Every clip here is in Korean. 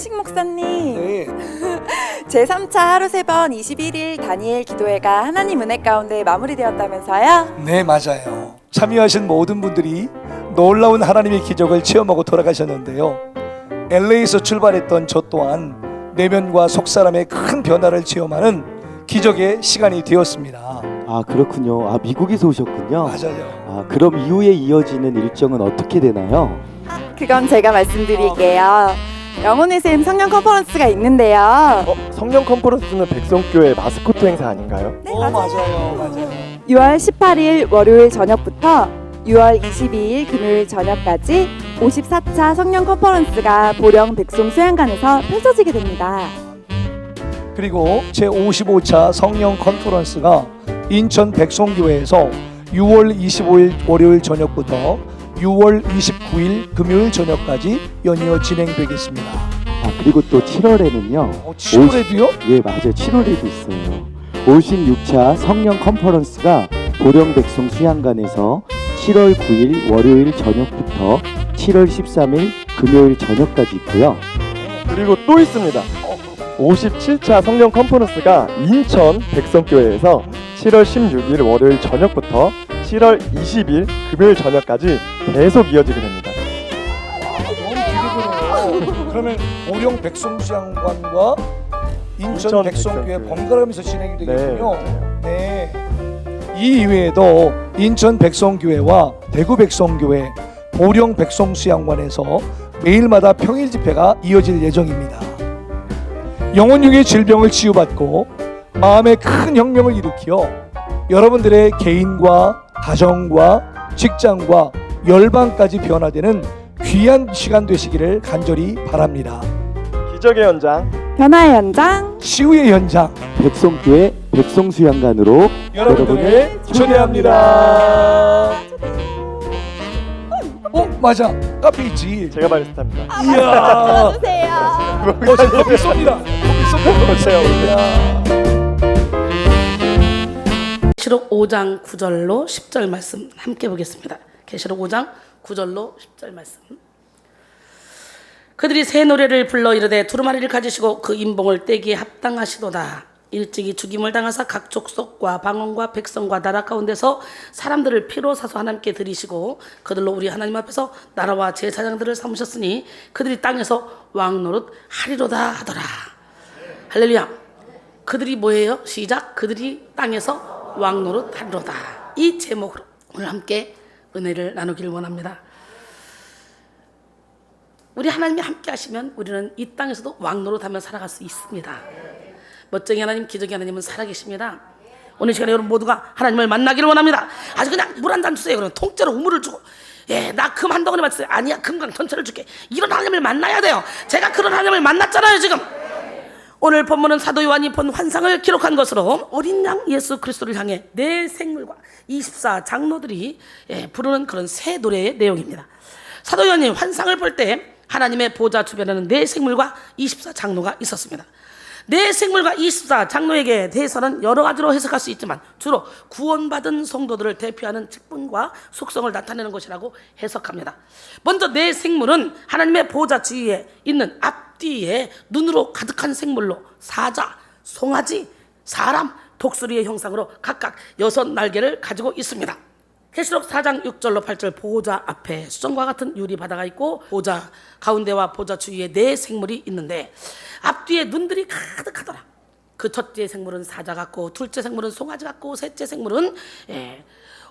이현식 목사님. 네. 제3차 하루 3번 21일 다니엘 기도회가 하나님 은혜 가운데 마무리되었다면서요? 네, 맞아요. 참여하신 모든 분들이 놀라운 하나님의 기적을 체험하고 돌아가셨는데요. LA에서 출발했던 저 또한 내면과 속사람의 큰 변화를 체험하는 기적의 시간이 되었습니다. 아, 그렇군요. 아, 미국에서 오셨군요. 맞아요. 아, 그럼 이후에 이어지는 일정은 어떻게 되나요? 그건 제가 말씀드릴게요. 영혼의 샘 성령 컨퍼런스가 있는데요. 성령 컨퍼런스는 백성교회 마스코트 행사 아닌가요? 네, 맞아요. 6월 18일 월요일 저녁부터 6월 22일 금요일 저녁까지 54차 성령 컨퍼런스가 보령 백송 수양관에서 펼쳐지게 됩니다. 그리고 제55차 성령 컨퍼런스가 인천 백송교회에서 6월 25일 월요일 저녁부터 6월 29일 금요일 저녁까지 연이어 진행되겠습니다. 아, 그리고 또 7월에는요. 7월에도요? 예, 맞아요. 7월에도 있어요. 56차 성령 컨퍼런스가 보령 백송 수양관에서 7월 9일 월요일 저녁부터 7월 13일 금요일 저녁까지 있고요. 그리고 또 있습니다. 57차 성령 컨퍼런스가 인천 백성교회에서 7월 16일 월요일 저녁부터 7월 20일 금요일 저녁까지 계속 이어지게 됩니다. 너무 기대되네요. 그러면 보령 백송수양관과 인천 백송교회 백성교회. 번갈아가면서 진행이 되겠군요. 네. 네. 이 이외에도 인천 백성교회와 대구 백성교회, 보령 백송수양관에서 매일마다 평일 집회가 이어질 예정입니다. 영혼육의 질병을 치유받고 마음의 큰 혁명을 일으켜 여러분들의 개인과 가정과 직장과 열방까지 변화되는 귀한 시간 되시기를 간절히 바랍니다. 기적의 현장, 변화의 현장. 치유의 현장, 백성교회 백송수양관으로 여러분들을 초대합니다. 맞아, 카페 있지. 제가 바리스타입니다. 이야, 주세요. 커피 쏩니다. 커피 쏩니다. 계시록 5장 9절로 10절 말씀 함께 보겠습니다. 계시록 5장 9절로 10절 말씀. 그들이 새 노래를 불러 이르되 두루마리를 가지시고 그 인봉을 떼기에 합당하시도다. 일찍이 죽임을 당하사 각 족속과 방언과 백성과 나라 가운데서 사람들을 피로 사서 하나님께 드리시고 그들로 우리 하나님 앞에서 나라와 제사장들을 삼으셨으니 그들이 땅에서 왕노릇 하리로다 하더라. 할렐루야. 그들이 뭐예요? 시작. 그들이 땅에서 왕노릇 하리로다. 이 제목으로 오늘 함께 은혜를 나누기를 원합니다. 우리 하나님이 함께 하시면 우리는 이 땅에서도 왕노릇하며 살아갈 수 있습니다. 멋쟁이 하나님, 기적의 하나님은 살아계십니다. 오늘 시간에 여러분 모두가 하나님을 만나기를 원합니다. 아주 그냥 물 한 잔 주세요. 그러면 통째로 우물을 주고, 예, 나 금 한 덩어리 받으세요. 아니야, 금강 전체를 줄게. 이런 하나님을 만나야 돼요. 제가 그런 하나님을 만났잖아요, 지금. 오늘 본문은 사도 요한이 본 환상을 기록한 것으로 어린 양 예수 그리스도를 향해 내 생물과 24 장로들이 부르는 그런 새 노래의 내용입니다. 사도 요한이 환상을 볼 때 하나님의 보좌 주변에는 네 생물과 24 장로가 있었습니다. 네 생물과 24 장로에게 대해서는 여러 가지로 해석할 수 있지만 주로 구원받은 성도들을 대표하는 직분과 속성을 나타내는 것이라고 해석합니다. 먼저 네 생물은 하나님의 보좌 주위에 있는 앞뒤에 눈으로 가득한 생물로 사자, 송아지, 사람, 독수리의 형상으로 각각 6날개를 가지고 있습니다. 계시록 4장 6절로 8절 보호자 앞에 수정과 같은 유리 바다가 있고 보호자 가운데와 보호자 주위에 네 생물이 있는데 앞뒤에 눈들이 가득하더라. 그 첫째 생물은 사자 같고 둘째 생물은 송아지 같고 셋째 생물은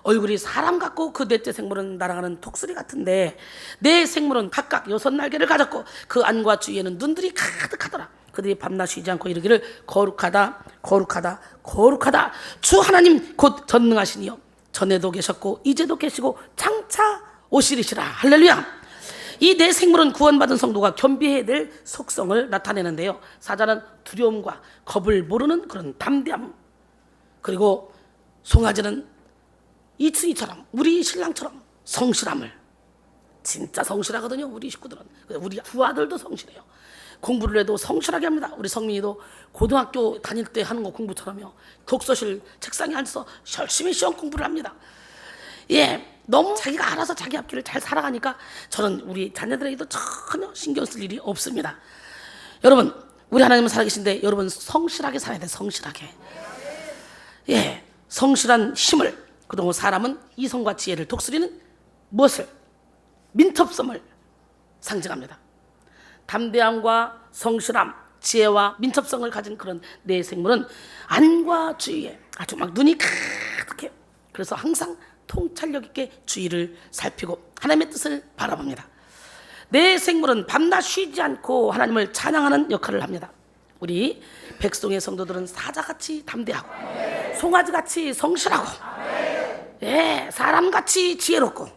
얼굴이 사람 같고 그 넷째 생물은 날아가는 독수리 같은데 네 생물은 각각 6날개를 가졌고 그 안과 주위에는 눈들이 가득하더라. 그들이 밤낮 쉬지 않고 이르기를 거룩하다 거룩하다 거룩하다 주 하나님 곧 전능하시니요 전에도 계셨고 이제도 계시고 장차 오시리시라. 할렐루야. 이 네 생물은 구원받은 성도가 겸비해야 될 속성을 나타내는데요. 사자는 두려움과 겁을 모르는 그런 담대함, 그리고 송아지는 이춘희처럼 우리 신랑처럼 성실함을, 진짜 성실하거든요. 우리 식구들은. 우리 두 아들도 성실해요. 공부를 해도 성실하게 합니다. 우리 성민이도 고등학교 다닐 때 하는 거 공부처럼요. 독서실 책상에 앉아서 열심히 시험 공부를 합니다. 예, 너무 자기가 알아서 자기 앞길을 잘 살아가니까 저는 우리 자녀들에게도 전혀 신경 쓸 일이 없습니다. 여러분, 우리 하나님은 살아계신데 여러분 성실하게 살아야 돼. 성실하게. 예, 성실한 힘을. 그동안 사람은 이성과 지혜를, 독수리는 무엇을? 민첩성을 상징합니다. 담대함과 성실함, 지혜와 민첩성을 가진 그런 내 생물은 안과 주의에 아주 막 눈이 가득해요. 그래서 항상 통찰력 있게 주의를 살피고 하나님의 뜻을 바라봅니다. 내 생물은 밤낮 쉬지 않고 하나님을 찬양하는 역할을 합니다. 우리 백성의 성도들은 사자같이 담대하고 송아지같이 성실하고 예, 사람같이 지혜롭고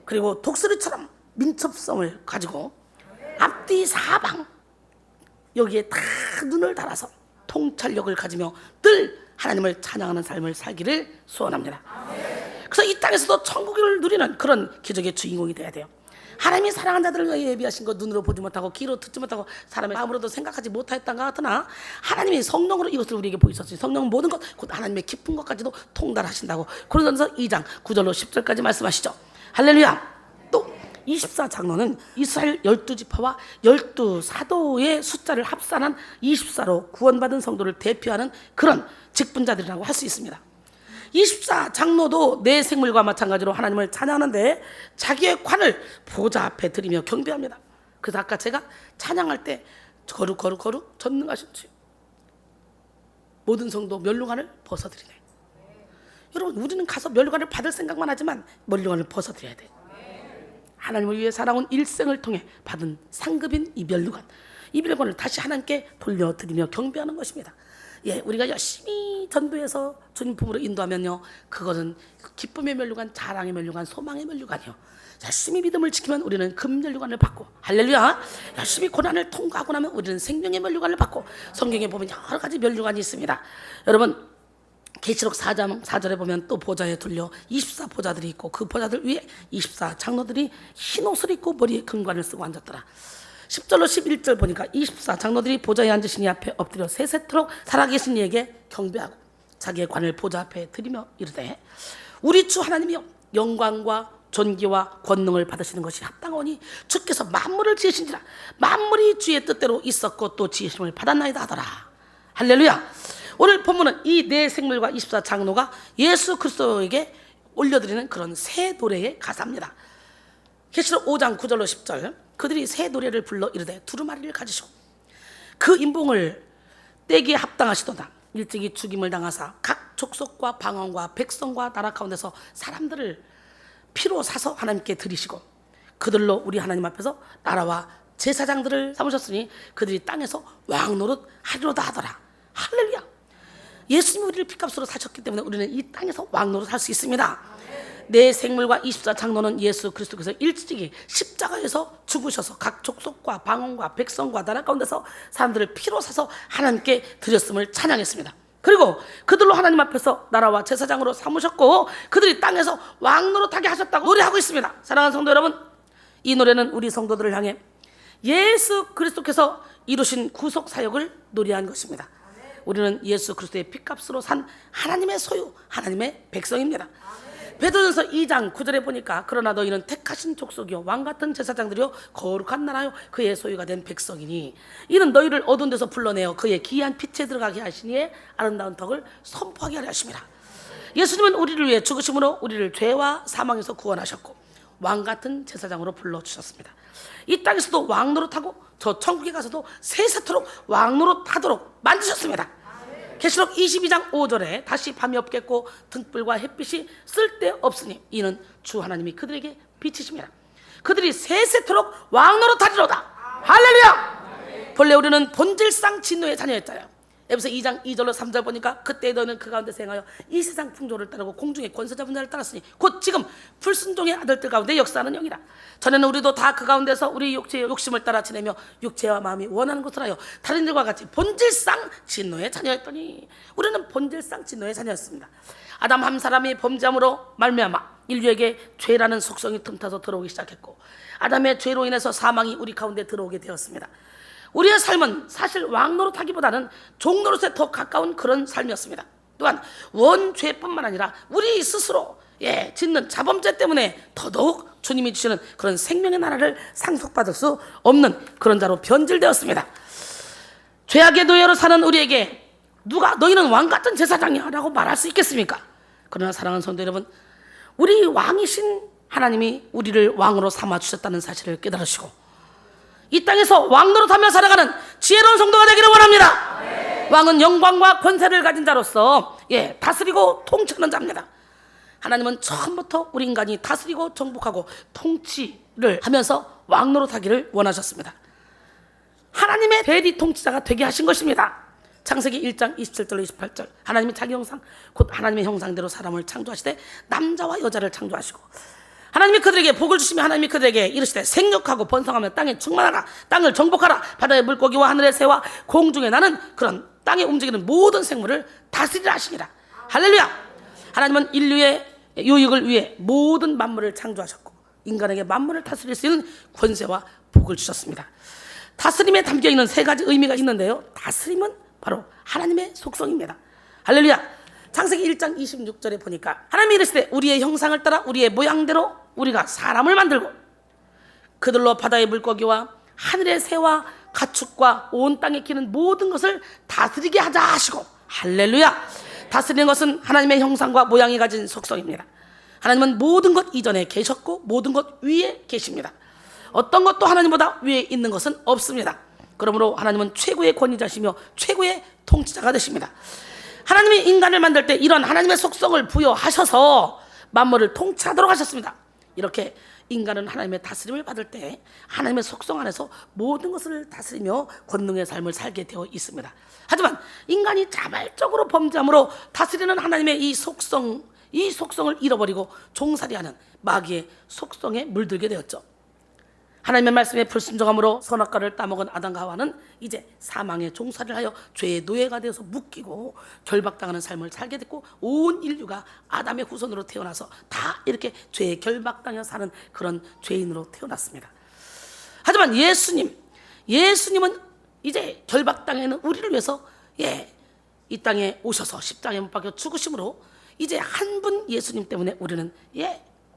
그리고 독수리처럼 민첩성을 가지고 앞뒤 사방 여기에 다 눈을 달아서 통찰력을 가지며 늘 하나님을 찬양하는 삶을 살기를 소원합니다. 그래서 이 땅에서도 천국을 누리는 그런 기적의 주인공이 되어야 돼요. 하나님이 사랑한 자들을 위해 예비하신 것 눈으로 보지 못하고 귀로 듣지 못하고 사람의 마음으로도 생각하지 못하였던 것 같으나 하나님이 성령으로 이것을 우리에게 보이셨으니 성령은 모든 것 곧 하나님의 깊은 것까지도 통달하신다고 고린도전서 2장 9절로 10절까지 말씀하시죠. 할렐루야. 또 24장로는 이스라엘 12지파와 12사도의 숫자를 합산한 24로 구원받은 성도를 대표하는 그런 직분자들이라고 할 수 있습니다. 24장로도 내 생물과 마찬가지로 하나님을 찬양하는데 자기의 관을 보좌 앞에 드리며 경배합니다. 그래서 아까 제가 찬양할 때 거룩 전능하신 주 모든 성도 면류관을 벗어드리네. 여러분, 우리는 가서 면류관을 받을 생각만 하지만 면류관을 벗어드려야 돼. 하나님을 위해 살아온 일생을 통해 받은 상급인 이 면류관을 다시 하나님께 돌려드리며 경배하는 것입니다. 예, 우리가 열심히 전도해서 주님 품으로 인도하면요, 그것은 기쁨의 면류관, 자랑의 면류관, 소망의 면류관이요. 열심히 믿음을 지키면 우리는 금면류관을 받고, 할렐루야. 열심히 고난을 통과하고 나면 우리는 생명의 면류관을 받고, 성경에 보면 여러 가지 면류관이 있습니다. 여러분, 계시록 4장 4절에 보면 또 보좌에 둘려 24보좌들이 있고 그 보좌들 위에 24장로들이 흰 옷을 입고 머리에 금관을 쓰고 앉았더라. 10절로 11절 보니까 24장로들이 보좌에 앉으신 이 앞에 엎드려 세세토록 살아계신 이에게 경배하고 자기의 관을 보좌 앞에 드리며 이르되 우리 주 하나님이여 영광과 존귀와 권능을 받으시는 것이 합당하오니 주께서 만물을 지으신지라 만물이 주의 뜻대로 있었고 또 지으심을 받았나이다 하더라. 할렐루야. 오늘 본문은 이 네 생물과 24장로가 예수 그리스도에게 올려드리는 그런 새 노래의 가사입니다. 계시록 5장 9절로 10절 그들이 새 노래를 불러 이르되 두루마리를 가지시고 그 인봉을 떼기에 합당하시도다. 일찍이 죽임을 당하사 각 족속과 방언과 백성과 나라 가운데서 사람들을 피로 사서 하나님께 드리시고 그들로 우리 하나님 앞에서 나라와 제사장들을 삼으셨으니 그들이 땅에서 왕노릇 하리로다 하더라. 할렐루야. 예수님이 우리를 피값으로 사셨기 때문에 우리는 이 땅에서 왕노릇 할 수 있습니다. 내 생물과 24장로는 예수 그리스도께서 일찍이 십자가에서 죽으셔서 각 족속과 방언과 백성과 나라 가운데서 사람들을 피로 사서 하나님께 드렸음을 찬양했습니다. 그리고 그들로 하나님 앞에서 나라와 제사장으로 삼으셨고 그들이 땅에서 왕노릇하게 하셨다고 노래하고 있습니다. 사랑하는 성도 여러분, 이 노래는 우리 성도들을 향해 예수 그리스도께서 이루신 구속 사역을 노래한 것입니다. 우리는 예수 그리스도의 피값으로 산 하나님의 소유, 하나님의 백성입니다. 베드로전서 2장 9절에 보니까 그러나 너희는 택하신 족속이요 왕같은 제사장들이요 거룩한 나라요 그의 소유가 된 백성이니 이는 너희를 어두운 데서 불러내어 그의 기이한 빛에 들어가게 하시니에 아름다운 덕을 선포하게 하려 하심이라. 예수님은 우리를 위해 죽으심으로 우리를 죄와 사망에서 구원하셨고 왕같은 제사장으로 불러주셨습니다. 이 땅에서도 왕노릇하고 저 천국에 가서도 세세토록 왕노릇하도록 만드셨습니다. 계시록 22장 5절에 다시 밤이 없겠고 등불과 햇빛이 쓸데없으니 이는 주 하나님이 그들에게 빛이십니다. 그들이 세세토록 왕노릇하리로다. 할렐루야. 본래 우리는 본질상 진노의 자녀였잖아요. 에베소 2장 2절로 3절 보니까 그때 너는 그 가운데 행하여 이 세상 풍조를 따르고 공중의 권세 잡은 자를 따랐으니 곧 지금 불순종의 아들들 가운데 역사하는 영이라. 전에는 우리도 다 그 가운데서 우리 육체의 욕심을 따라 지내며 육체와 마음이 원하는 것을 하여 다른 일과 같이 본질상 진노의 자녀였더니 우리는 본질상 진노의 자녀였습니다. 아담 한 사람이 범죄함으로 말미암아 인류에게 죄라는 속성이 틈타서 들어오기 시작했고 아담의 죄로 인해서 사망이 우리 가운데 들어오게 되었습니다. 우리의 삶은 사실 왕노릇하기보다는 종노릇에 더 가까운 그런 삶이었습니다. 또한 원죄뿐만 아니라 우리 스스로 짓는 자범죄 때문에 더더욱 주님이 주시는 그런 생명의 나라를 상속받을 수 없는 그런 자로 변질되었습니다. 죄악의 노예로 사는 우리에게 누가 너희는 왕같은 제사장이야 라고 말할 수 있겠습니까? 그러나 사랑하는 성도 여러분, 우리 왕이신 하나님이 우리를 왕으로 삼아주셨다는 사실을 깨달으시고 이 땅에서 왕 노릇하며 살아가는 지혜로운 성도가 되기를 원합니다. 왕은 영광과 권세를 가진 자로서 다스리고 통치하는 자입니다. 하나님은 처음부터 우리 인간이 다스리고 정복하고 통치를 하면서 왕 노릇하기를 원하셨습니다. 하나님의 대리 통치자가 되게 하신 것입니다. 창세기 1장 27절로 28절, 하나님이 자기 형상 곧 하나님의 형상대로 사람을 창조하시되 남자와 여자를 창조하시고 하나님이 그들에게 복을 주시며 하나님이 그들에게 이르시되 생육하고 번성하며 땅에 충만하라, 땅을 정복하라, 바다의 물고기와 하늘의 새와 공중에 나는 그런 땅에 움직이는 모든 생물을 다스리라 하시니라. 할렐루야. 하나님은 인류의 유익을 위해 모든 만물을 창조하셨고 인간에게 만물을 다스릴 수 있는 권세와 복을 주셨습니다. 다스림에 담겨있는 세 가지 의미가 있는데요, 다스림은 바로 하나님의 속성입니다. 할렐루야. 창세기 1장 26절에 보니까 하나님이 이르시되 우리의 형상을 따라 우리의 모양대로 우리가 사람을 만들고 그들로 바다의 물고기와 하늘의 새와 가축과 온 땅에 기는 모든 것을 다스리게 하자 하시고, 할렐루야. 다스리는 것은 하나님의 형상과 모양이 가진 속성입니다. 하나님은 모든 것 이전에 계셨고 모든 것 위에 계십니다. 어떤 것도 하나님보다 위에 있는 것은 없습니다. 그러므로 하나님은 최고의 권위자시며 최고의 통치자가 되십니다. 하나님이 인간을 만들 때 이런 하나님의 속성을 부여하셔서 만물을 통치하도록 하셨습니다. 이렇게 인간은 하나님의 다스림을 받을 때 하나님의 속성 안에서 모든 것을 다스리며 권능의 삶을 살게 되어 있습니다. 하지만 인간이 자발적으로 범죄함으로 다스리는 하나님의 이 속성을 잃어버리고 종살이하는 마귀의 속성에 물들게 되었죠. 하나님의 말씀에 불순종함으로 선악과를 따먹은 아담과 하와는 이제 사망의 종살이를 하여 죄의 노예가 되어서 묶이고 결박당하는 삶을 살게 됐고 온 인류가 아담의 후손으로 태어나서 다 이렇게 죄에 결박당해 사는 그런 죄인으로 태어났습니다. 하지만 예수님은 이제 결박당해 있는 우리를 위해서 이 땅에 오셔서 십자가에 못 박혀 죽으심으로 이제 한 분 예수님 때문에 우리는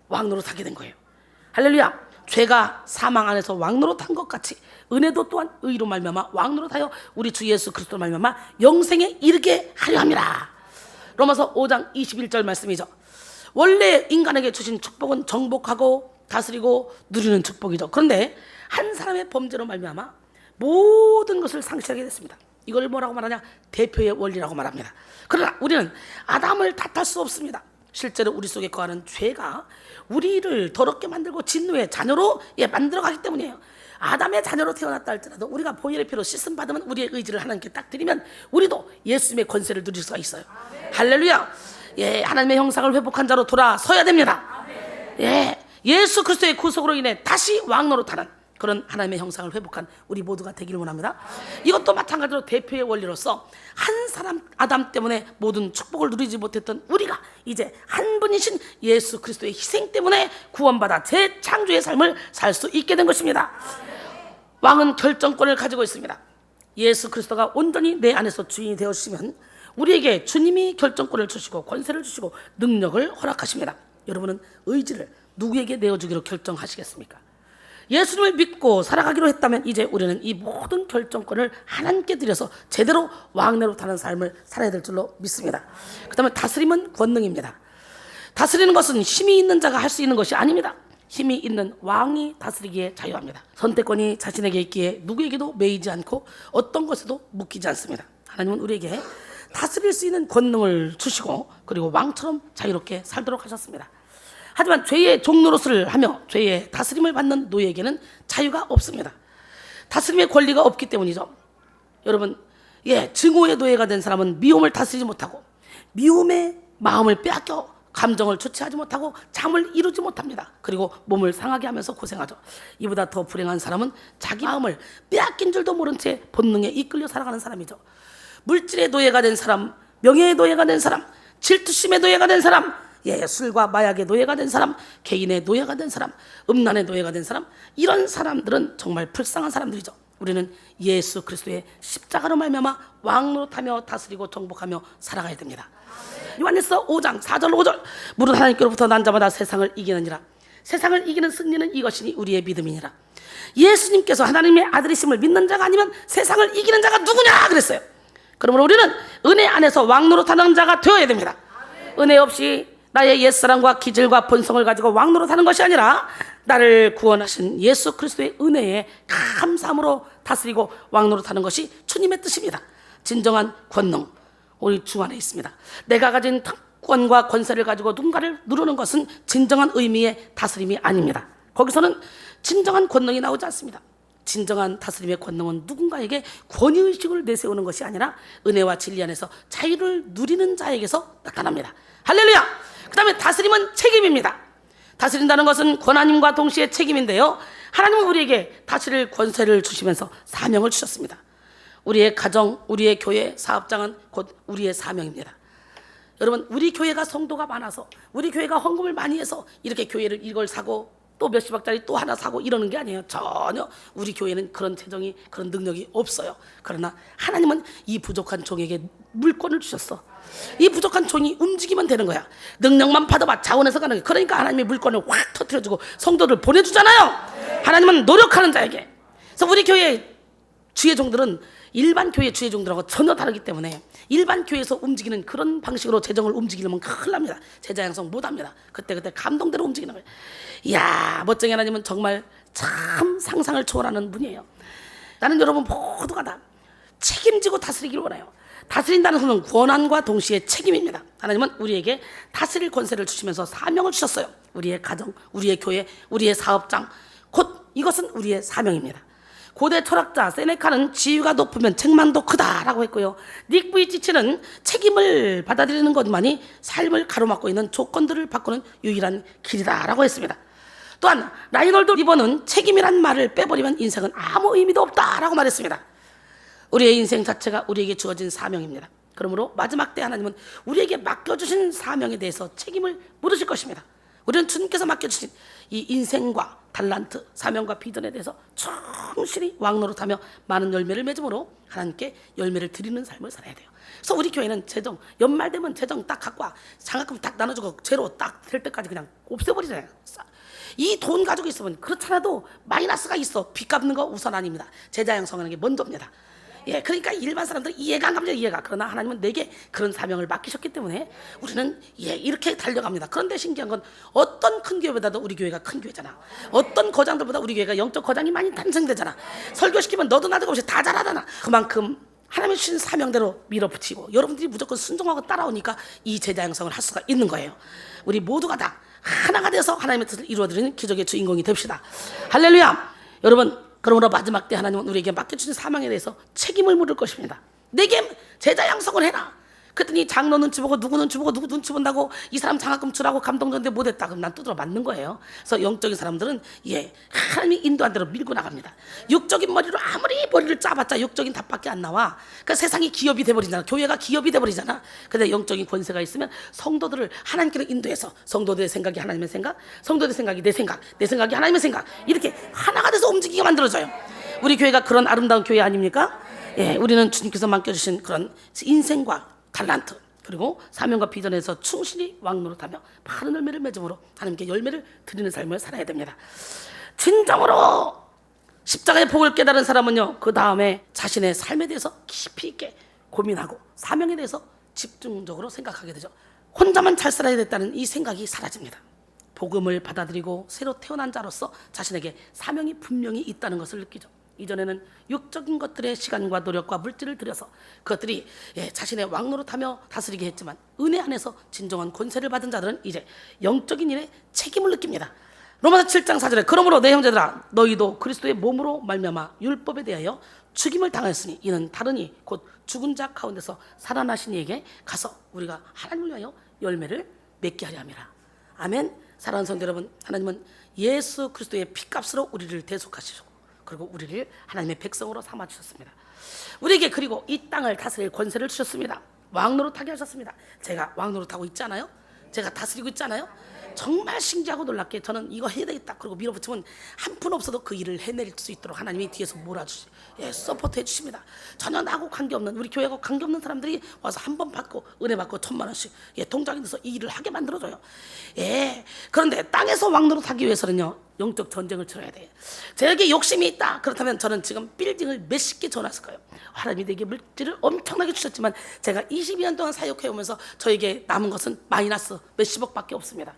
왕노릇 하게 된 거예요. 할렐루야. 죄가 사망 안에서 왕노릇한 것 같이 은혜도 또한 의로 말미암아 왕노릇하여 우리 주 예수 그리스도 말미암아 영생에 이르게 하려 함이라. 로마서 5장 21절 말씀이죠. 원래 인간에게 주신 축복은 정복하고 다스리고 누리는 축복이죠. 그런데 한 사람의 범죄로 말미암아 모든 것을 상실하게 됐습니다. 이걸 뭐라고 말하냐? 대표의 원리라고 말합니다. 그러나 우리는 아담을 탓할 수 없습니다. 실제로 우리 속에 거하는 죄가 우리를 더럽게 만들고 진노의 자녀로 만들어가기 때문이에요. 아담의 자녀로 태어났다 할지라도 우리가 보혈의 피로 씻음 받으면 우리의 의지를 하나님께 딱 드리면 우리도 예수님의 권세를 누릴 수가 있어요. 할렐루야. 하나님의 형상을 회복한 자로 돌아서야 됩니다. 예수 그리스도의 구속으로 인해 다시 왕노릇하는 그런 하나님의 형상을 회복한 우리 모두가 되기를 원합니다. 이것도 마찬가지로 대표의 원리로서 한 사람 아담 때문에 모든 축복을 누리지 못했던 우리가 이제 한 분이신 예수 그리스도의 희생 때문에 구원받아 재창조의 삶을 살 수 있게 된 것입니다. 왕은 결정권을 가지고 있습니다. 예수 그리스도가 온전히 내 안에서 주인이 되어주시면 우리에게 주님이 결정권을 주시고 권세를 주시고 능력을 허락하십니다. 여러분은 의지를 누구에게 내어주기로 결정하시겠습니까? 예수님을 믿고 살아가기로 했다면 이제 우리는 이 모든 결정권을 하나님께 드려서 제대로 왕노릇하는 삶을 살아야 될 줄로 믿습니다. 그 다음에 다스림은 권능입니다. 다스리는 것은 힘이 있는 자가 할 수 있는 것이 아닙니다. 힘이 있는 왕이 다스리기에 자유합니다. 선택권이 자신에게 있기에 누구에게도 매이지 않고 어떤 것에도 묶이지 않습니다. 하나님은 우리에게 다스릴 수 있는 권능을 주시고 그리고 왕처럼 자유롭게 살도록 하셨습니다. 하지만 죄의 종노릇을 하며 죄의 다스림을 받는 노예에게는 자유가 없습니다. 다스림의 권리가 없기 때문이죠. 여러분, 증오의 노예가 된 사람은 미움을 다스리지 못하고 미움의 마음을 빼앗겨 감정을 주체하지 못하고 잠을 이루지 못합니다. 그리고 몸을 상하게 하면서 고생하죠. 이보다 더 불행한 사람은 자기 마음을 빼앗긴 줄도 모른 채 본능에 이끌려 살아가는 사람이죠. 물질의 노예가 된 사람, 명예의 노예가 된 사람, 질투심의 노예가 된 사람, 술과 마약의 노예가 된 사람, 개인의 노예가 된 사람, 음란의 노예가 된 사람, 이런 사람들은 정말 불쌍한 사람들이죠. 우리는 예수 그리스도의 십자가로 말미암아 왕노릇하며 다스리고 정복하며 살아가야 됩니다. 요한일서 5장 4절 5절 무릇 하나님께로부터 난 자마다 세상을 이기느니라. 세상을 이기는 승리는 이것이니 우리의 믿음이니라. 예수님께서 하나님의 아들이심을 믿는 자가 아니면 세상을 이기는 자가 누구냐 그랬어요. 그러므로 우리는 은혜 안에서 왕노릇하는 자가 되어야 됩니다. 은혜 없이 나의 옛사랑과 기질과 본성을 가지고 왕노릇하는 것이 아니라 나를 구원하신 예수 그리스도의 은혜에 감사함으로 다스리고 왕노릇하는 것이 주님의 뜻입니다. 진정한 권능 우리 주 안에 있습니다. 내가 가진 특권과 권세를 가지고 누군가를 누르는 것은 진정한 의미의 다스림이 아닙니다. 거기서는 진정한 권능이 나오지 않습니다. 진정한 다스림의 권능은 누군가에게 권위의식을 내세우는 것이 아니라 은혜와 진리 안에서 자유를 누리는 자에게서 나타납니다. 할렐루야! 그 다음에 다스림은 책임입니다. 다스린다는 것은 권한임과 동시에 책임인데요, 하나님은 우리에게 다스릴 권세를 주시면서 사명을 주셨습니다. 우리의 가정, 우리의 교회, 사업장은 곧 우리의 사명입니다. 여러분, 우리 교회가 성도가 많아서, 우리 교회가 헌금을 많이 해서 이렇게 교회를 이걸 사고 또 몇십억짜리 또 하나 사고 이러는 게 아니에요. 전혀 우리 교회는 그런 재정이, 그런 능력이 없어요. 그러나 하나님은 이 부족한 종에게 물권을 주셨어. 이 부족한 종이 움직이면 되는 거야. 능력만 받아봐. 자원해서 가는 거야. 그러니까 하나님이 물권을 확 터뜨려주고 성도를 보내주잖아요. 하나님은 노력하는 자에게. 그래서 우리 교회 주의 종들은 일반 교회 주의 종들하고 전혀 다르기 때문에 일반 교회에서 움직이는 그런 방식으로 재정을 움직이려면 큰일 납니다. 제자 양성 못합니다. 그때 감동대로 움직이는 거예요. 이야, 멋쟁이 하나님은 정말 참 상상을 초월하는 분이에요. 나는 여러분 모두가 다 책임지고 다스리기를 원해요. 다스린다는 것은 권한과 동시에 책임입니다. 하나님은 우리에게 다스릴 권세를 주시면서 사명을 주셨어요. 우리의 가정, 우리의 교회, 우리의 사업장, 곧 이것은 우리의 사명입니다. 고대 철학자 세네카는 지위가 높으면 책망도 크다라고 했고요, 닉 부이치치는 책임을 받아들이는 것만이 삶을 가로막고 있는 조건들을 바꾸는 유일한 길이다라고 했습니다. 또한 라이놀드 리버는 책임이란 말을 빼버리면 인생은 아무 의미도 없다라고 말했습니다. 우리의 인생 자체가 우리에게 주어진 사명입니다. 그러므로 마지막 때 하나님은 우리에게 맡겨주신 사명에 대해서 책임을 물으실 것입니다. 우리는 주님께서 맡겨주신 이 인생과 달란트, 사명과 비전에 대해서 충실히 왕노릇하며 많은 열매를 맺음으로 하나님께 열매를 드리는 삶을 살아야 돼요. 그래서 우리 교회는 재정, 연말 되면 재정 딱 갖고 와, 장학금 딱 나눠주고 제로 딱 될 때까지 그냥 없애버리잖아요. 이 돈 가지고 있으면 그렇잖아도 마이너스가 있어. 빚 갚는 거 우선 아닙니다. 제자 양성하는 게 먼저입니다. 예, 그러니까 일반 사람들 이해가 안 갑니다. 이해가. 그러나 하나님은 내게 그런 사명을 맡기셨기 때문에 우리는 이렇게 달려갑니다. 그런데 신기한 건 어떤 큰 교회보다도 우리 교회가 큰 교회잖아. 어떤 거장들보다 우리 교회가 영적 거장이 많이 탄생되잖아. 설교시키면 너도 나도 없이 다 잘하잖아. 그만큼 하나님의 주신 사명대로 밀어붙이고 여러분들이 무조건 순종하고 따라오니까 이 제자 양성을 할 수가 있는 거예요. 우리 모두가 다 하나가 돼서 하나님의 뜻을 이루어드리는 기적의 주인공이 됩시다. 할렐루야. 여러분, 그러므로 마지막 때 하나님은 우리에게 맡겨주신 사명에 대해서 책임을 물을 것입니다. 내게 제자 양성을 해라. 그랬더니 장로 눈치 보고 누구 눈치 보고 누구 눈치 본다고 이 사람 장학금 주라고 감동전데 못했다. 그럼 난 두드러 맞는 거예요. 그래서 영적인 사람들은 하나님이 인도한 대로 밀고 나갑니다. 육적인 머리로 아무리 머리를 짜봤자 육적인 답밖에 안 나와. 그러니까 세상이 기업이 돼버리잖아. 교회가 기업이 돼버리잖아. 근데 영적인 권세가 있으면 성도들을 하나님께로 인도해서 성도들의 생각이 하나님의 생각, 성도들의 생각이 내 생각, 내 생각이 하나님의 생각, 이렇게 하나가 돼서 움직이게 만들어져요. 우리 교회가 그런 아름다운 교회 아닙니까? 우리는 주님께서 맡겨주신 그런 인생과 달란트 그리고 사명과 비전에서 충실히 왕노릇하며 많은 열매를 맺음으로 하나님께 열매를 드리는 삶을 살아야 됩니다. 진정으로 십자가의 복을 깨달은 사람은요, 그 다음에 자신의 삶에 대해서 깊이 있게 고민하고 사명에 대해서 집중적으로 생각하게 되죠. 혼자만 잘 살아야 됐다는 이 생각이 사라집니다. 복음을 받아들이고 새로 태어난 자로서 자신에게 사명이 분명히 있다는 것을 느끼죠. 이전에는 육적인 것들의 시간과 노력과 물질을 들여서 그것들이 자신의 왕노릇하며 다스리게 했지만 은혜 안에서 진정한 권세를 받은 자들은 이제 영적인 일에 책임을 느낍니다. 로마서 7장 4절에 그러므로 내 형제들아 너희도 그리스도의 몸으로 말미암아 율법에 대하여 죽임을 당하였으니 이는 다르니 곧 죽은 자 가운데서 살아나신 이에게 가서 우리가 하나님을 위하여 열매를 맺게 하려 함이라. 아멘. 사랑하는 성도 여러분, 하나님은 예수 그리스도의 피값으로 우리를 대속하시고 그리고 우리를 하나님의 백성으로 삼아주셨습니다. 우리에게 그리고 이 땅을 다스릴 권세를 주셨습니다. 왕노릇하게 하셨습니다. 제가 왕노릇하고 있지 않아요? 제가 다스리고 있지 않아요? 정말 신기하고 놀랍게 저는 이거 해야 되겠다 그리고 밀어붙이면 한 푼 없어도 그 일을 해낼 수 있도록 하나님이 뒤에서 몰아주시, 서포트 해주십니다. 전혀 나하고 관계없는, 우리 교회하고 관계없는 사람들이 와서 한 번 받고 은혜 받고 1,000만 원씩 통장에 넣어서 이 일을 하게 만들어줘요. 그런데 땅에서 왕노릇 하기 위해서는요, 영적 전쟁을 치러야 돼요. 저에게 욕심이 있다 그렇다면 저는 지금 빌딩을 몇십 개 지어놨을 거예요. 하나님이 내게 물질을 엄청나게 주셨지만 제가 22년 동안 사역해오면서 저에게 남은 것은 마이너스 몇십억밖에 없습니다.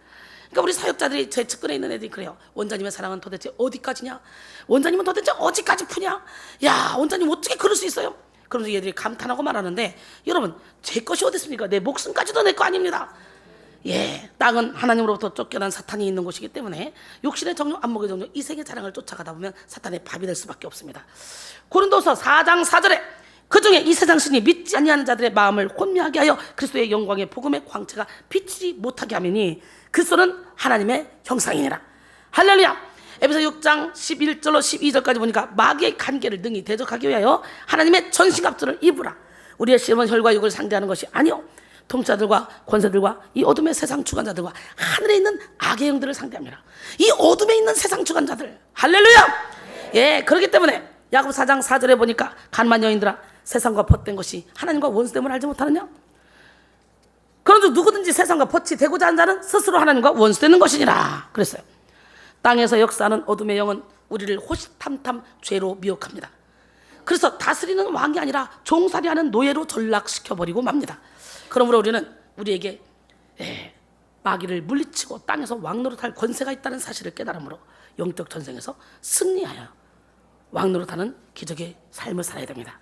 그러니까 우리 사역자들이 제 측근에 있는 애들이 그래요. 원장님의 사랑은 도대체 어디까지냐? 원장님은 도대체 어디까지 푸냐? 야, 원장님 어떻게 그럴 수 있어요? 그러면서 얘들이 감탄하고 말하는데, 여러분, 제 것이 어디 있습니까? 내 목숨까지도 내 거 아닙니다. 땅은 하나님으로부터 쫓겨난 사탄이 있는 곳이기 때문에 육신의 정욕, 안목의 정욕, 이 세계 자랑을 쫓아가다 보면 사탄의 밥이 될 수밖에 없습니다. 고린도서 4장 4절에 그 중에 이 세상 신이 믿지 아니하는 자들의 마음을 혼미하게 하여 그리스도의 영광의 복음의 광채가 비치지 못하게 하매니 그리스도는 하나님의 형상이니라. 할렐루야. 에베소 6장 11절로 12절까지 보니까 마귀의 간계를 능히 대적하기 위하여 하나님의 전신갑주를 입으라. 우리의 시험은 혈과 육을 상대하는 것이 아니요 통치자들과 권세들과 이 어둠의 세상 주관자들과 하늘에 있는 악의 영들을 상대합니다. 이 어둠에 있는 세상 주관자들, 할렐루야. 그렇기 때문에 야고보 4장 4절에 보니까 간만 여인들아 세상과 벗된 것이 하나님과 원수됨을 알지 못하느냐? 그런데 누구든지 세상과 벗이 되고자 하는 자는 스스로 하나님과 원수되는 것이니라 그랬어요. 땅에서 역사하는 어둠의 영은 우리를 호시탐탐 죄로 미혹합니다. 그래서 다스리는 왕이 아니라 종살이하는 노예로 전락시켜버리고 맙니다. 그러므로 우리는 우리에게 마귀를 물리치고 땅에서 왕노릇할 권세가 있다는 사실을 깨달음으로 영적 전쟁에서 승리하여 왕노릇하는 기적의 삶을 살아야 됩니다.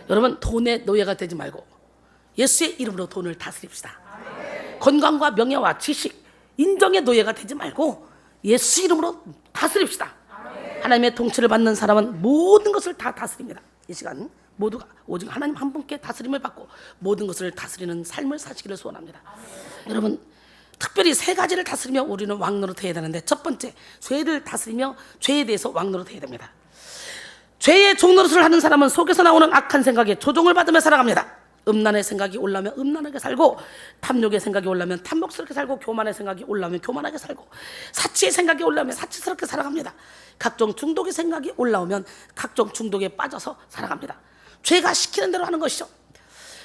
여러분, 돈의 노예가 되지 말고 예수의 이름으로 돈을 다스립시다. 건강과 명예와 지식, 인정의 노예가 되지 말고 예수 이름으로 다스립시다. 하나님의 통치를 받는 사람은 모든 것을 다 다스립니다. 이 시간 모두가 오직 하나님 한 분께 다스림을 받고 모든 것을 다스리는 삶을 사시기를 소원합니다. 여러분, 특별히 3가지를 다스리며 우리는 왕노릇해야 되는데, 첫 번째, 죄를 다스리며 죄에 대해서 왕노릇해야 됩니다. 죄의 종노릇을 하는 사람은 속에서 나오는 악한 생각에 조종을 받으며 살아갑니다. 음란의 생각이 올라오면 음란하게 살고, 탐욕의 생각이 올라오면 탐욕스럽게 살고, 교만의 생각이 올라오면 교만하게 살고, 사치의 생각이 올라오면 사치스럽게 살아갑니다. 각종 중독의 생각이 올라오면 각종 중독에 빠져서 살아갑니다. 죄가 시키는 대로 하는 것이죠.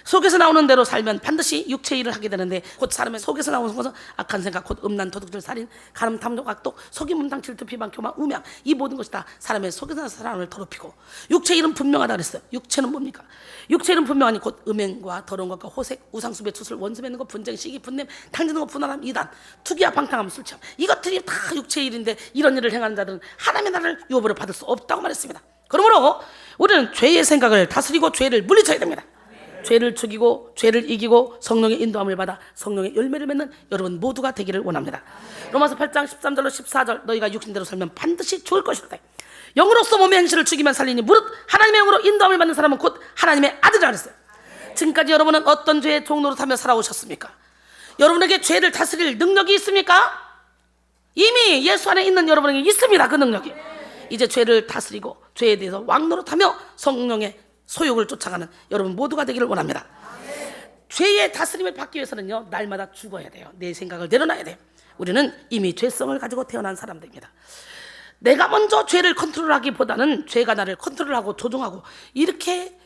속에서 나오는 대로 살면 반드시 육체의 일을 하게 되는데, 곧 사람의 속에서 나오는 것은 악한 생각, 곧 음란, 도둑질, 살인, 가늠, 탐욕, 악독, 속임, 문당, 질투, 비방, 교만, 음양, 이 모든 것이 다 사람의 속에서 나는 사람을 더럽히고, 육체의 일은 분명하다 그랬어요. 육체는 뭡니까? 육체의 일은 분명하니 곧 음행과 더러운 것과 호색, 우상숭배, 추술, 원수 맺는 것, 분쟁, 시기, 분냄, 탕지는 것, 분한함, 이단, 투기와 방탕함, 술취함, 이것들이 다 육체의 일인데, 이런 일을 행하는 자들은 하나님의 나라를 유업으로 받을 수 없다고 말했습니다. 그러므로 우리는 죄의 생각을 다스리고 죄를 물리쳐야 됩니다. 죄를 죽이고 죄를 이기고 성령의 인도함을 받아 성령의 열매를 맺는 여러분 모두가 되기를 원합니다. 로마서 8장 13절로 14절, 너희가 육신대로 살면 반드시 죽을 것이다. 영으로서 몸의 행실을 죽이면 살리니 무릇 하나님의 영으로 인도함을 받는 사람은 곧 하나님의 아들이라 그랬어요. 지금까지 여러분은 어떤 죄의 종노릇하며 살아오셨습니까? 여러분에게 죄를 다스릴 능력이 있습니까? 이미 예수 안에 있는 여러분에게 있습니다. 그 능력이. 이제 죄를 다스리고 죄에 대해서 왕노릇하며 성령의 소욕을 쫓아가는 여러분 모두가 되기를 원합니다. 죄의 다스림을 받기 위해서는요, 날마다 죽어야 돼요. 내 생각을 내려놔야 돼요. 우리는 이미 죄성을 가지고 태어난 사람들입니다. 내가 먼저 죄를 컨트롤하기보다는 죄가 나를 컨트롤하고 조종하고 이렇게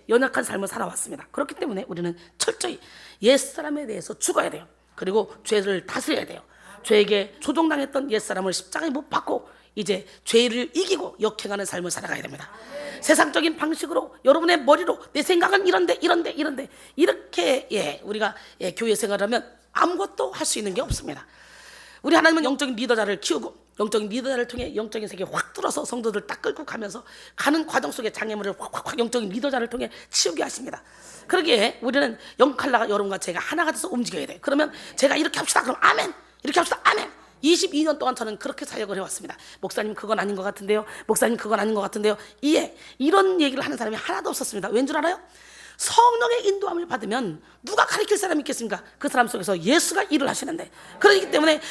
연약한 삶을 살아왔습니다. 그렇기 때문에 우리는 철저히 옛사람에 대해서 죽어야 돼요. 그리고 죄를 다스려야 돼요. 죄에게 조종당했던 옛사람을 십자가에 못 박고 이제 죄를 이기고 역행하는 삶을 살아가야 됩니다. 세상적인 방식으로 여러분의 머리로 내 생각은 이런데 이렇게 우리가 교회 생활하면 아무것도 할 수 있는 게 없습니다. 우리 하나님은 영적인 리더자를 키우고 영적인 리더자를 통해 영적인 세계에 확 뚫어서 성도들 딱 끌고 가면서 가는 과정 속에 장애물을 확 영적인 리더자를 통해 치우게 하십니다. 그러기에 우리는 영칼라가 여러분과 제가 하나가 돼서 움직여야 돼요. 그러면 제가 이렇게 합시다. 그럼 아멘. 이렇게 합시다. 아멘. 22년 동안 저는 그렇게 사역을 해왔습니다. 목사님 그건 아닌 것 같은데요. 목사님 그건 아닌 것 같은데요. 이런 얘기를 하는 사람이 하나도 없었습니다. 왠 줄 알아요? 성령의 인도함을 받으면 누가 가르칠 사람이 있겠습니까? 그 사람 속에서 예수가 일을 하시는데, 그렇기 때문에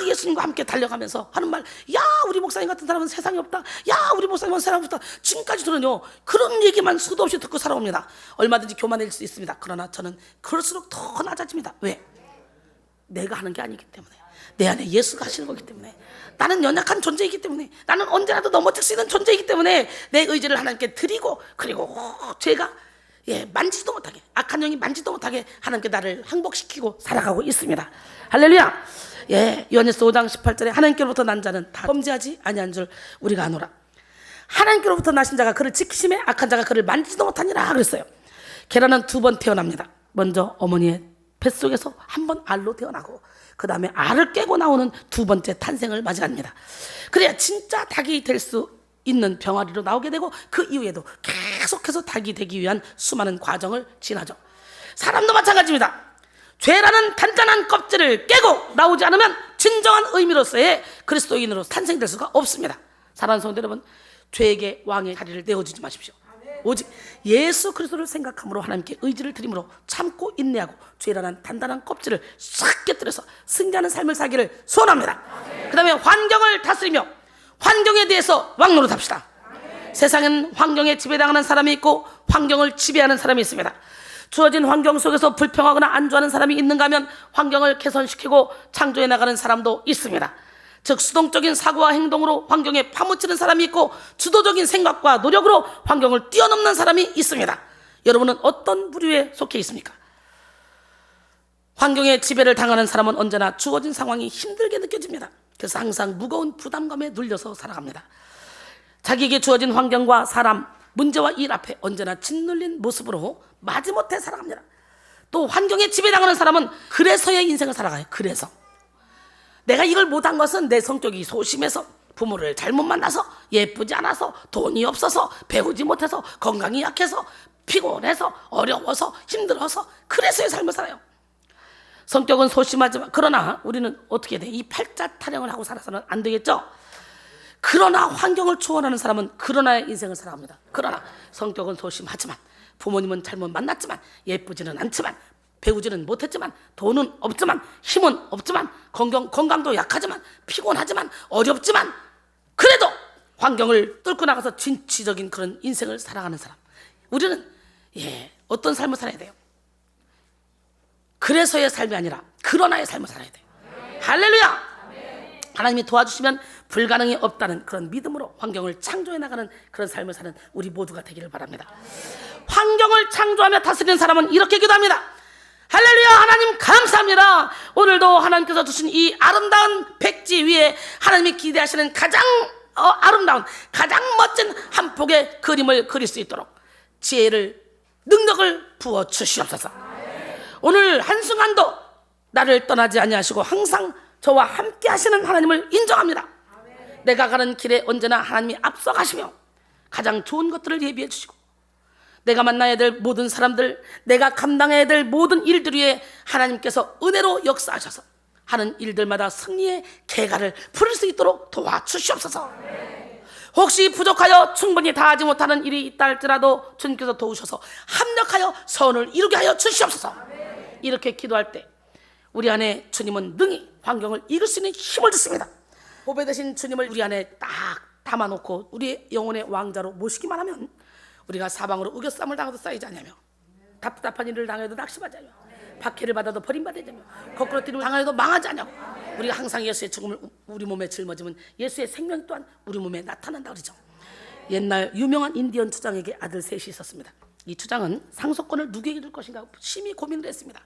예수님과 함께 달려가면서 하는 말, 야 우리 목사님 같은 사람은 세상에 없다, 야 우리 목사님은 세상에 없다, 지금까지 저는요 그런 얘기만 수도 없이 듣고 살아옵니다. 얼마든지 교만해질 수 있습니다. 그러나 저는 그럴수록 더 낮아집니다. 왜? 내가 하는 게 아니기 때문에. 내 안에 예수가 하시는 거기 때문에, 나는 연약한 존재이기 때문에, 나는 언제라도 넘어질 수 있는 존재이기 때문에 내 의지를 하나님께 드리고, 그리고 죄가 만지도 못하게, 악한 영이 만지도 못하게 하나님께 나를 항복시키고 살아가고 있습니다. 할렐루야. 요한일서 5장 18절에 하나님께로부터 난 자는 다 범죄하지 아니한 줄 우리가 아노라. 하나님께로부터 나신 자가 그를 지키심에 악한 자가 그를 만지도 못하니라 그랬어요. 계란은 2번 태어납니다. 먼저 어머니의 뱃속에서 한 번 알로 태어나고, 그 다음에 알을 깨고 나오는 2번째 탄생을 맞이합니다. 그래야 진짜 닭이 될 수 있는 병아리로 나오게 되고, 그 이후에도 계속해서 닭이 되기 위한 수많은 과정을 지나죠. 사람도 마찬가지입니다. 죄라는 단단한 껍질을 깨고 나오지 않으면 진정한 의미로서의 그리스도인으로 탄생될 수가 없습니다. 사랑하는 성도 여러분, 죄에게 왕의 자리를 내어주지 마십시오. 오직 예수 그리스도를 생각함으로 하나님께 의지를 드림으로 참고 인내하고 죄라는 단단한 껍질을 싹 깨뜨려서 승리하는 삶을 살기를 소원합니다. 그 다음에 환경을 다스리며 환경에 대해서 왕노릇합시다. 세상엔 환경에 지배당하는 사람이 있고 환경을 지배하는 사람이 있습니다. 주어진 환경 속에서 불평하거나 안주하는 사람이 있는가 하면 환경을 개선시키고 창조해 나가는 사람도 있습니다. 즉 수동적인 사고와 행동으로 환경에 파묻히는 사람이 있고 주도적인 생각과 노력으로 환경을 뛰어넘는 사람이 있습니다. 여러분은 어떤 부류에 속해 있습니까? 환경에 지배를 당하는 사람은 언제나 주어진 상황이 힘들게 느껴집니다. 그래서 항상 무거운 부담감에 눌려서 살아갑니다. 자기에게 주어진 환경과 사람, 문제와 일 앞에 언제나 짓눌린 모습으로 마지못해 살아갑니다. 또 환경에 지배당하는 사람은 그래서의 인생을 살아가요. 그래서 내가 이걸 못한 것은 내 성격이 소심해서, 부모를 잘못 만나서, 예쁘지 않아서, 돈이 없어서, 배우지 못해서, 건강이 약해서, 피곤해서, 어려워서, 힘들어서, 그래서의 삶을 살아요. 성격은 소심하지만, 그러나 우리는 어떻게 돼? 이 팔자 타령을 하고 살아서는 안 되겠죠? 그러나 환경을 초월하는 사람은 그러나의 인생을 살아갑니다. 그러나 성격은 소심하지만, 부모님은 잘못 만났지만, 예쁘지는 않지만, 배우지는 못했지만, 돈은 없지만, 힘은 없지만, 건강도 약하지만, 피곤하지만, 어렵지만, 그래도 환경을 뚫고 나가서 진취적인 그런 인생을 살아가는 사람. 우리는 어떤 삶을 살아야 돼요? 그래서의 삶이 아니라 그러나의 삶을 살아야 돼요. 할렐루야! 하나님이 도와주시면 불가능이 없다는 그런 믿음으로 환경을 창조해 나가는 그런 삶을 사는 우리 모두가 되기를 바랍니다. 환경을 창조하며 다스리는 사람은 이렇게 기도합니다. 할렐루야! 하나님 감사합니다. 오늘도 하나님께서 주신 이 아름다운 백지 위에 하나님이 기대하시는 가장 아름다운, 가장 멋진 한 폭의 그림을 그릴 수 있도록 지혜를, 능력을 부어 주시옵소서. 오늘 한순간도 나를 떠나지 아니하시고 항상 저와 함께 하시는 하나님을 인정합니다. 내가 가는 길에 언제나 하나님이 앞서가시며 가장 좋은 것들을 예비해 주시고, 내가 만나야 될 모든 사람들, 내가 감당해야 될 모든 일들 위에 하나님께서 은혜로 역사하셔서 하는 일들마다 승리의 계가를 풀을 수 있도록 도와주시옵소서. 혹시 부족하여 충분히 다하지 못하는 일이 있다 할지라도 주님께서 도우셔서 합력하여 선을 이루게 하여 주시옵소서. 이렇게 기도할 때 우리 안에 주님은 능히 환경을 이길 수 있는 힘을 주십니다. 보배 되신 주님을 우리 안에 딱 담아놓고 우리의 영혼의 왕자로 모시기만 하면 우리가 사방으로 우겨쌈을 당해도 쌓이지 않냐며, 답답한 일을 당해도 낙심하지 않냐며, 박해를 받아도 버림받지 않냐며, 거꾸로 뛰는 당해도 망하지 않냐고. 우리가 항상 예수의 죽음을 우리 몸에 짊어지면 예수의 생명 또한 우리 몸에 나타난다 그러죠. 옛날 유명한 인디언 추장에게 아들 셋이 있었습니다. 이 추장은 상속권을 누구에게 줄 것인가 심히 고민을 했습니다.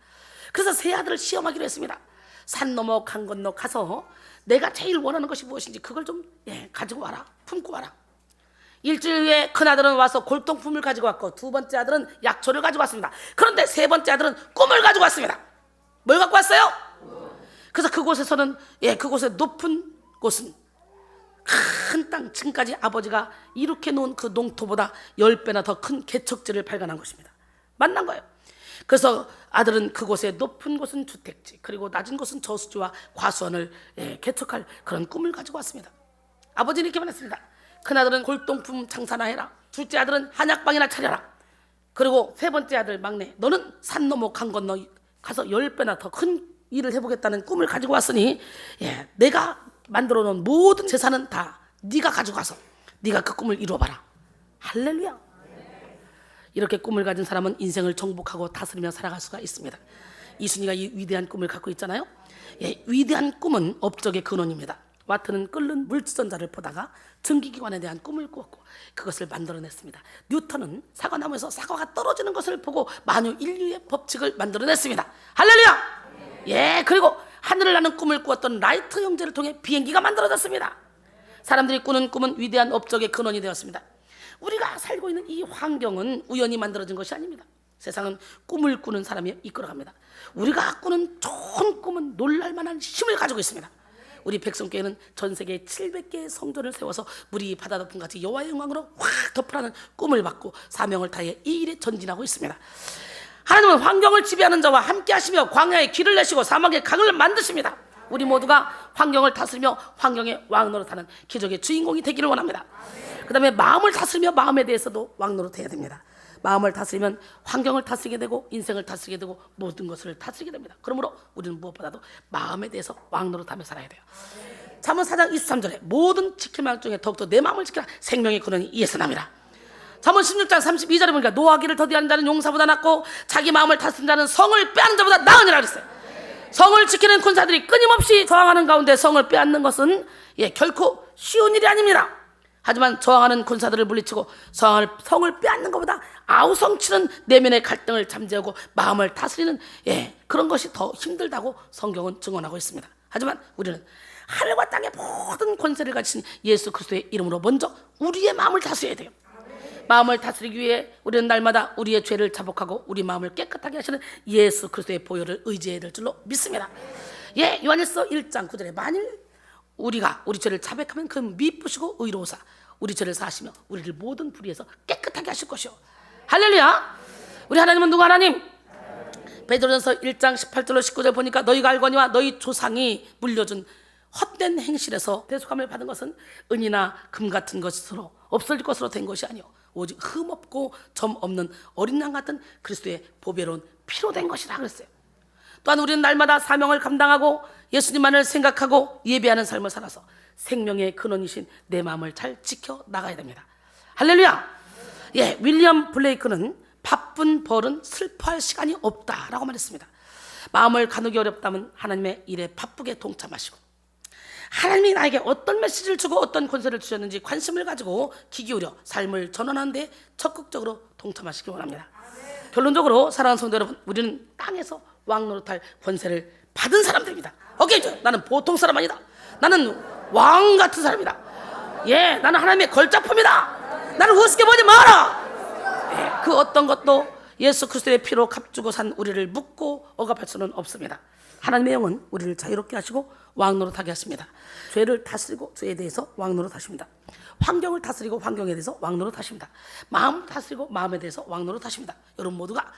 그래서 세 아들을 시험하기로 했습니다. 산 넘어 강 건너 가서 내가 제일 원하는 것이 무엇인지 그걸 좀 가지고 와라, 품고 와라. 일주일 후에 큰아들은 와서 골동품을 가지고 왔고, 두 번째 아들은 약초를 가지고 왔습니다. 그런데 세 번째 아들은 꿈을 가지고 왔습니다. 뭘 갖고 왔어요? 그래서 그곳에서는 그곳의 높은 곳은 큰 땅, 지금까지 아버지가 이렇게 놓은 그 농토보다 10배나 더 큰 개척지를 발견한 것입니다. 만난 거예요. 그래서 아들은 그곳의 높은 곳은 주택지, 그리고 낮은 곳은 저수지와 과수원을 개척할 그런 꿈을 가지고 왔습니다. 아버지는 이렇게 말했습니다. 큰아들은 골동품 장사나 해라. 둘째 아들은 한약방이나 차려라. 그리고 세 번째 아들 막내, 너는 산 넘어 강 건너 가서 10배나 더 큰 일을 해보겠다는 꿈을 가지고 왔으니 내가 만들어 놓은 모든 재산은 다 네가 가지고 가서 네가 그 꿈을 이루어봐라. 할렐루야. 이렇게 꿈을 가진 사람은 인생을 정복하고 다스리며 살아갈 수가 있습니다. 이순이가 이 위대한 꿈을 갖고 있잖아요. 예, 위대한 꿈은 업적의 근원입니다. 와트는 끓는 물주전자를 보다가 전기기관에 대한 꿈을 꾸었고 그것을 만들어냈습니다. 뉴턴은 사과나무에서 사과가 떨어지는 것을 보고 만유 인류의 법칙을 만들어냈습니다. 할렐루야! 예, 그리고 하늘을 나는 꿈을 꾸었던 라이트 형제를 통해 비행기가 만들어졌습니다. 사람들이 꾸는 꿈은 위대한 업적의 근원이 되었습니다. 우리가 살고 있는 이 환경은 우연히 만들어진 것이 아닙니다. 세상은 꿈을 꾸는 사람이 이끌어갑니다. 우리가 꾸는 좋은 꿈은 놀랄만한 힘을 가지고 있습니다. 우리 백성교회는 전 세계 700개의 성전을 세워서 물이 바다 덮음 같이 여호와의 영광으로 확 덮으라는 꿈을 받고 사명을 다해 이 일에 전진하고 있습니다. 하나님은 환경을 지배하는 자와 함께 하시며 광야에 길을 내시고 사막에 강을 만드십니다. 우리 모두가 환경을 다스리며 환경의 왕 노릇하는 기적의 주인공이 되기를 원합니다. 그 다음에 마음을 다스리며 마음에 대해서도 왕 노릇해야 됩니다. 마음을 다스리면 환경을 다스리게 되고 인생을 다스리게 되고 모든 것을 다스리게 됩니다. 그러므로 우리는 무엇보다도 마음에 대해서 왕 노릇하며 살아야 돼요. 잠언 4장 23절에 모든 지킬 만한 중에 더욱더 내 마음을 지키라 생명의 근원이 이에서 납니다. 잠언 16장 32절에 보니까 노하기를 더디하는 자는 용사보다 낫고 자기 마음을 다스리는 자는 성을 빼앗는 자보다 나으니라 그랬어요. 성을 지키는 군사들이 끊임없이 저항하는 가운데 성을 빼앗는 것은 결코 쉬운 일이 아닙니다. 하지만 저항하는 군사들을 물리치고 성을 빼앗는 것보다 아우성치는 내면의 갈등을 잠재우고 마음을 다스리는 그런 것이 더 힘들다고 성경은 증언하고 있습니다. 하지만 우리는 하늘과 땅의 모든 권세를 가지신 예수 그리스도의 이름으로 먼저 우리의 마음을 다스려야 돼요. 마음을 다스리기 위해 우리는 날마다 우리의 죄를 자복하고 우리 마음을 깨끗하게 하시는 예수 그리스도의 보혈을 의지해야 될 줄로 믿습니다. 요한일서 1장 9절에 만일 우리가 우리 죄를 자백하면 그 미쁘시고 의로우사 우리 죄를 사하시며 우리를 모든 불의에서 깨끗하게 하실 것이요. 할렐루야. 우리 하나님은 누구 하나님? 베드로전서 1장 18절로 19절 보니까 너희가 알거니와 너희 조상이 물려준 헛된 행실에서 대속함을 받은 것은 은이나 금 같은 것으로 없어질 것으로 된 것이 아니요 오직 흠없고 점 없는 어린 양 같은 그리스도의 보배로운 피로 된 것이라 그랬어요. 또한 우리는 날마다 사명을 감당하고 예수님만을 생각하고 예배하는 삶을 살아서 생명의 근원이신 내 마음을 잘 지켜 나가야 됩니다. 할렐루야. 윌리엄 블레이크는 바쁜 벌은 슬퍼할 시간이 없다라고 말했습니다. 마음을 가누기 어렵다면 하나님의 일에 바쁘게 동참하시고 하나님이 나에게 어떤 메시지를 주고 어떤 권세를 주셨는지 관심을 가지고 귀 기울여 삶을 전환하는 데 적극적으로 동참하시기 원합니다. 결론적으로 사랑하는 성도 여러분, 우리는 땅에서 왕 노릇할 권세를 받은 사람들입니다. 오케이, 나는 보통 사람 아니다. 나는 왕 같은 사람이다. 나는 하나님의 걸작품이다. 나는 우습게 보지 마라. 그 어떤 것도 예수 그리스도의 피로 값주고 산 우리를 묻고 억압할 수는 없습니다. 하나님의 영은 우리를 자유롭게 하시고 왕 노릇하게 하십니다. 죄를 다스리고 죄에 대해서 왕 노릇하십니다. 환경을 다스리고 환경에 대해서 왕 노릇하십니다. 마음 다스리고 마음에 대해서 왕 노릇하십니다. 여러분 모두가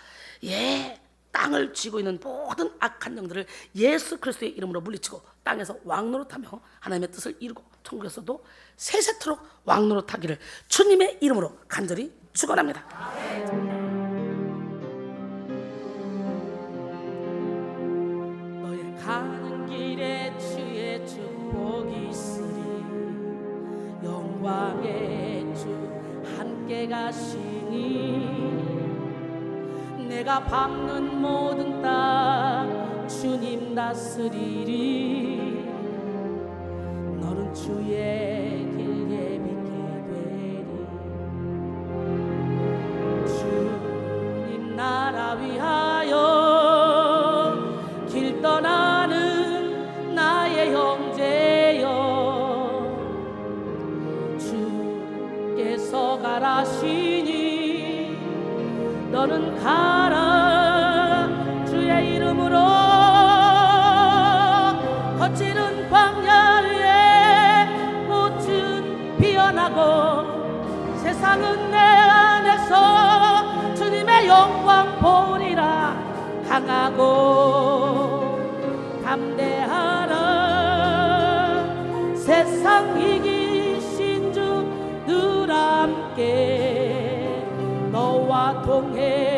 땅을 쥐고 있는 모든 악한 영들을 예수 그리스도의 이름으로 물리치고 땅에서 왕 노릇하며 하나님의 뜻을 이루고 천국에서도 세세토록 왕 노릇하기를 주님의 이름으로 간절히 축원합니다. 너의 가는 길에 주의 축복이 있으리 영광의 주 함께 가시니 내가 밟는 모든 땅 주님 다스리리 너는 주의 길 예비케 되리 주님 나라 위하여 길 떠나는 나의 형제여 주께서 가라시니 너는 가라 주의 이름으로 거칠은 광야에 꽃은 피어나고 세상은 내 안에서 주님의 영광 보리라 강하고 담대하라 세상 이기신 주 늘 함께 너와 동행하시